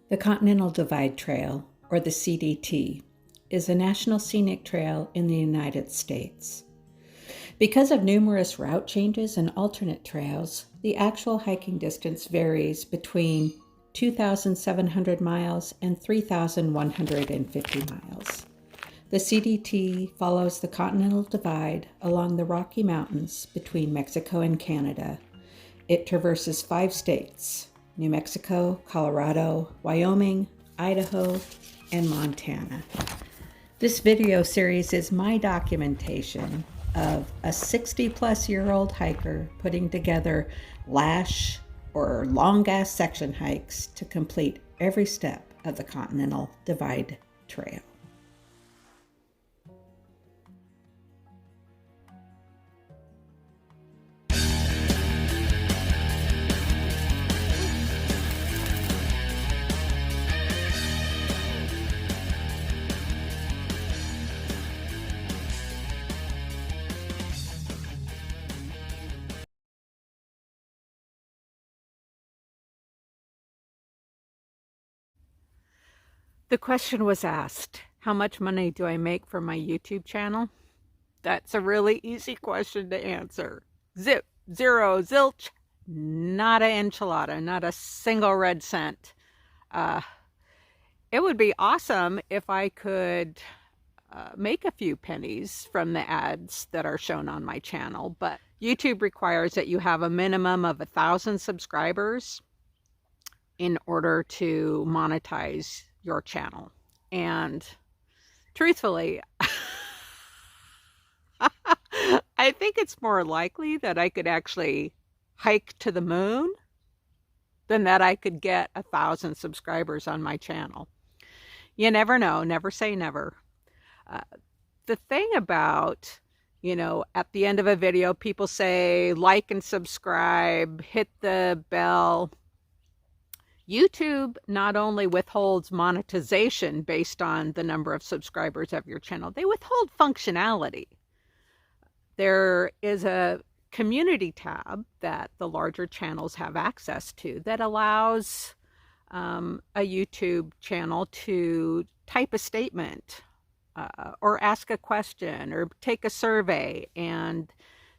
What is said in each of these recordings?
The Continental Divide Trail, or the CDT, is a national scenic trail in the United States. Because of numerous route changes and alternate trails, the actual hiking distance varies between 2,700 miles and 3,150 miles. The CDT follows the Continental Divide along the Rocky Mountains between Mexico and Canada. It traverses 5 states: New Mexico, Colorado, Wyoming, Idaho, and Montana. This video series is my documentation of a 60-plus-year-old hiker putting together lash or long-ass section hikes to complete every step of the Continental Divide Trail. The question was asked, how much money do I make from my YouTube channel? That's a really easy question to answer. Zip, zero, zilch, not an enchilada, not a single red cent. It would be awesome if I could make a few pennies from the ads that are shown on my channel, but YouTube requires that you have a minimum of 1,000 subscribers in order to monetize your channel. And truthfully, I think it's more likely that I could actually hike to the moon than that I could get 1,000 subscribers on my channel. You never know, never say never. The thing about, at the end of a video, people say like and subscribe, hit the bell. YouTube not only withholds monetization based on the number of subscribers of your channel, they withhold functionality. There is a community tab that the larger channels have access to that allows a YouTube channel to type a statement or ask a question or take a survey, and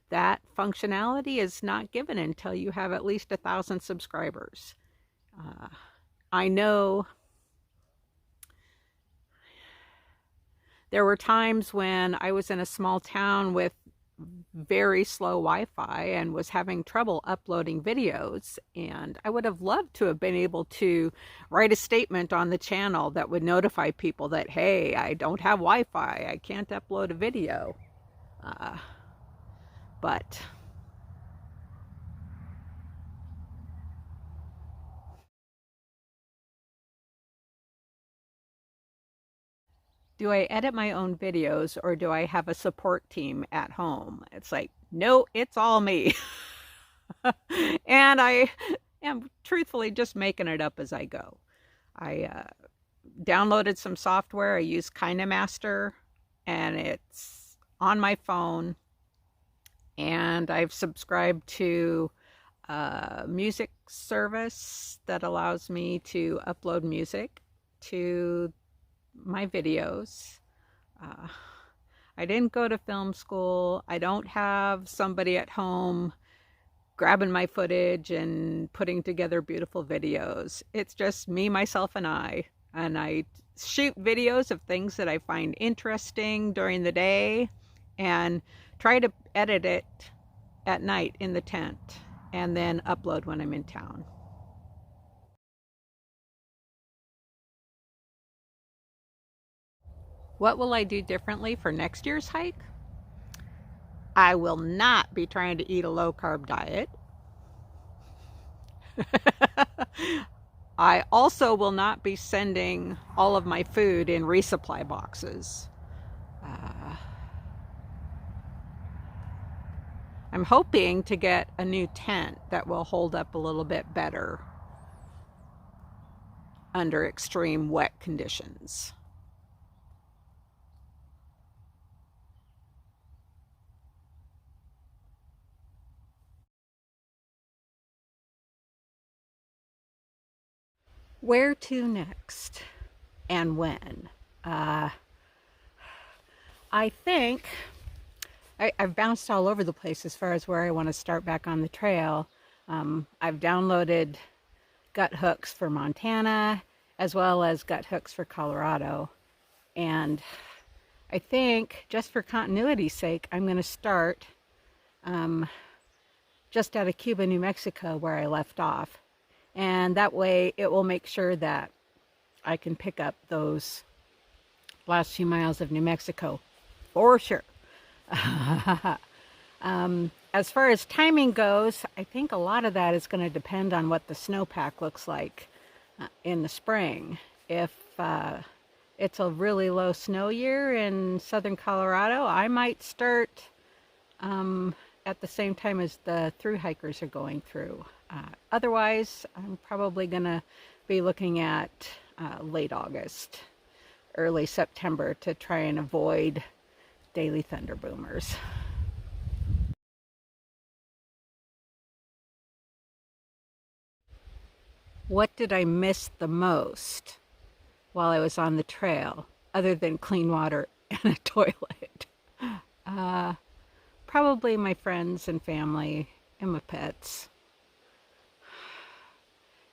that functionality is not given until you have at least 1,000 subscribers. I know there were times when I was in a small town with very slow Wi-Fi and was having trouble uploading videos, and I would have loved to have been able to write a statement on the channel that would notify people that, hey, I don't have Wi-Fi, I can't upload a video. But do I edit my own videos, or do I have a support team at home? It's like, no, it's all me. And I am truthfully just making it up as I go. I downloaded some software. I use KineMaster, and it's on my phone. And I've subscribed to a music service that allows me to upload music to my videos. I didn't go to film school. I don't have somebody at home grabbing my footage and putting together beautiful videos. It's just me, myself, and I shoot videos of things that I find interesting during the day and try to edit it at night in the tent and then upload when I'm in town. What will I do differently for next year's hike? I will not be trying to eat a low-carb diet. I also will not be sending all of my food in resupply boxes. I'm hoping to get a new tent that will hold up a little bit better under extreme wet conditions. Where to next and when? Uh, I think I've bounced all over the place as far as where I want to start back on the trail. I've downloaded gut hooks for Montana as well as gut hooks for Colorado. And I think just for continuity's sake, I'm going to start just out of Cuba, New Mexico, where I left off. And that way it will make sure that I can pick up those last few miles of New Mexico for sure. As far as timing goes, I think a lot of that is going to depend on what the snowpack looks like in the spring. If it's a really low snow year in southern Colorado, I might start at the same time as the thru hikers are going through. Otherwise, I'm probably going to be looking at late August, early September to try and avoid daily thunder boomers. What did I miss the most while I was on the trail, other than clean water and a toilet? Probably my friends and family and my pets.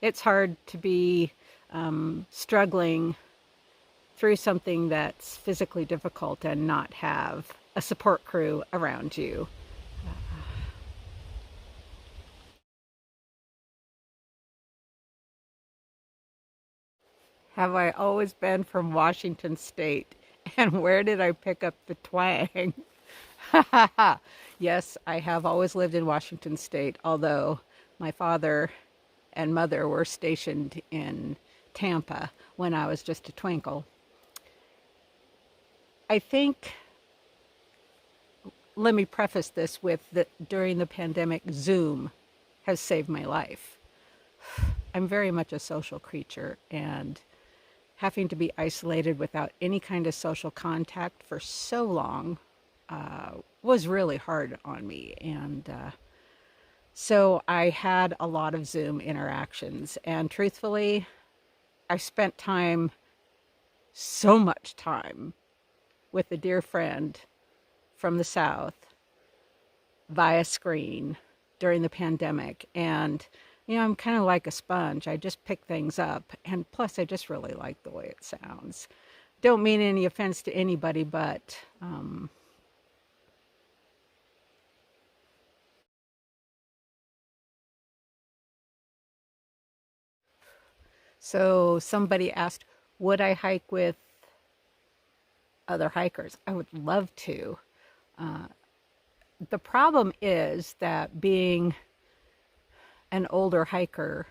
It's hard to be struggling through something that's physically difficult and not have a support crew around you. Have I always been from Washington State? And where did I pick up the twang? Yes, I have always lived in Washington State, although my father and mother were stationed in Tampa when I was just a twinkle. I think, let me preface this with that during the pandemic, Zoom has saved my life. I'm very much a social creature, and having to be isolated without any kind of social contact for so long was really hard on me. And so I had a lot of Zoom interactions. And truthfully, I spent time, so much time, with a dear friend from the South via screen during the pandemic. And I'm kind of like a sponge. I just pick things up. And plus, I just really like the way it sounds. Don't mean any offense to anybody, but so somebody asked, would I hike with other hikers? I would love to. The problem is that being an older hiker,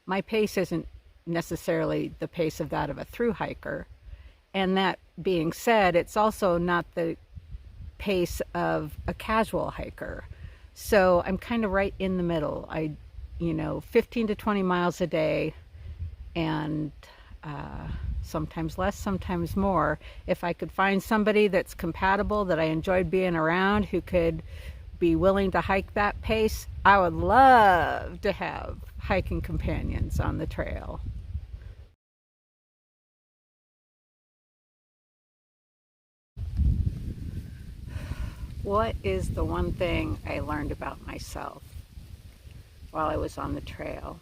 my pace isn't necessarily the pace of that of a thru hiker. And that being said, it's also not the pace of a casual hiker. So I'm kind of right in the middle. 15 to 20 miles a day, and sometimes less, sometimes more. If I could find somebody that's compatible, that I enjoyed being around, who could be willing to hike that pace, I would love to have hiking companions on the trail. What is the one thing I learned about myself while I was on the trail?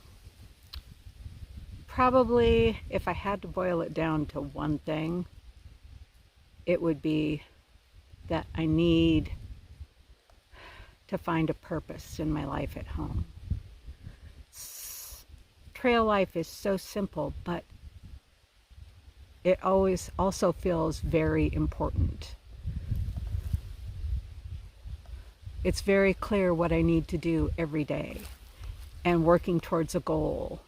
Probably, if I had to boil it down to one thing, it would be that I need to find a purpose in my life at home. Trail life is so simple, but it always also feels very important. It's very clear what I need to do every day, and working towards a goal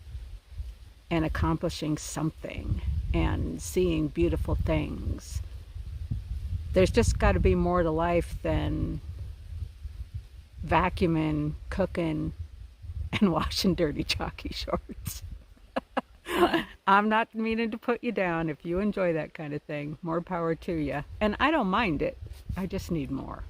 and accomplishing something and seeing beautiful things. There's just got to be more to life than vacuuming, cooking, and washing dirty chalky shorts. I'm not meaning to put you down. If you enjoy that kind of thing, more power to you. And I don't mind it. I just need more.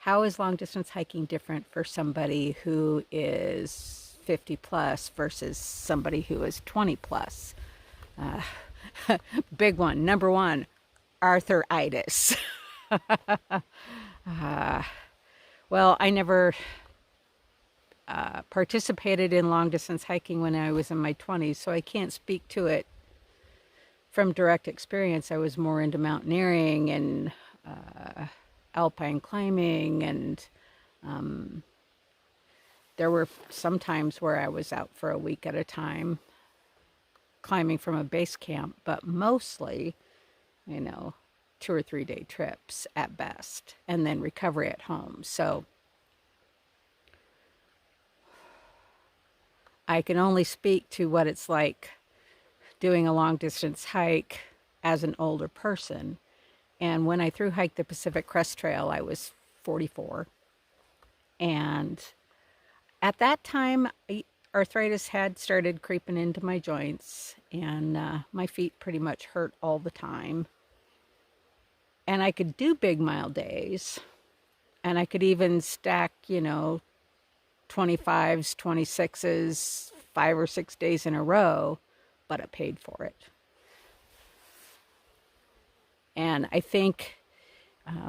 How is long distance hiking different for somebody who is 50 plus versus somebody who is 20 plus? Uh, Big one. Number one, arthritis. uh, well, I never participated in long distance hiking when I was in my 20s, so I can't speak to it from direct experience. I was more into mountaineering and alpine climbing, and there were some times where I was out for a week at a time climbing from a base camp, but mostly, you know, 2 or 3 day trips at best, and then recovery at home. So I can only speak to what it's like doing a long distance hike as an older person. And when I through hiked the Pacific Crest Trail, I was 44. And at that time, arthritis had started creeping into my joints, and my feet pretty much hurt all the time. And I could do big mile days, and I could even stack, 25s, 26s, 5 or 6 days in a row, but I paid for it. And I think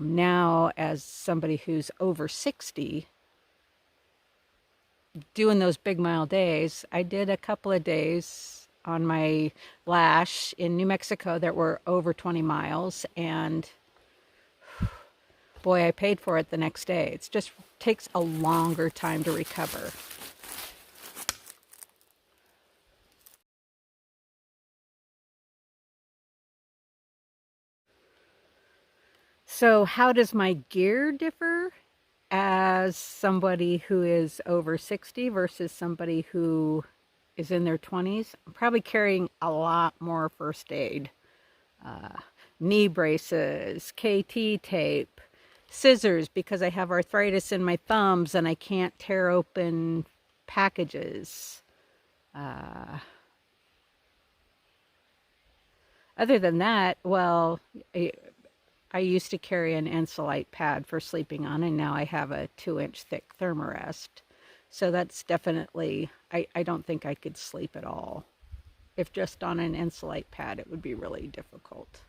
now, as somebody who's over 60, doing those big mile days, I did a couple of days on my lash in New Mexico that were over 20 miles, and boy, I paid for it the next day. It just takes a longer time to recover. So, how does my gear differ as somebody who is over 60 versus somebody who is in their 20s? I'm probably carrying a lot more first aid, knee braces, KT tape, scissors because I have arthritis in my thumbs and I can't tear open packages. Other than that, well, I used to carry an Ensolite pad for sleeping on, and now I have a 2-inch thick thermarest. So that's definitely, I don't think I could sleep at all. If just on an Ensolite pad, it would be really difficult.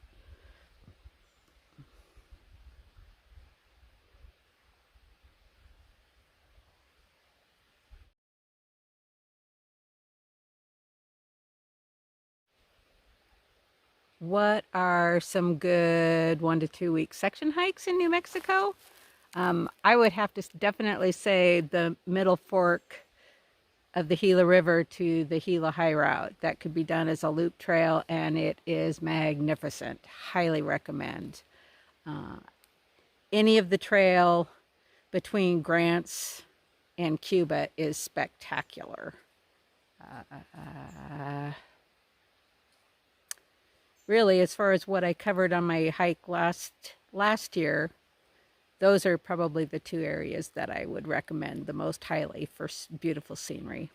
What are some good 1 to 2 week section hikes in New Mexico? I would have to definitely say the middle fork of the Gila River to the Gila High Route. That could be done as a loop trail, and it is magnificent. Highly recommend. Any of the trail between Grants and Cuba is spectacular. Really, as far as what I covered on my hike last year, those are probably the two areas that I would recommend the most highly for beautiful scenery.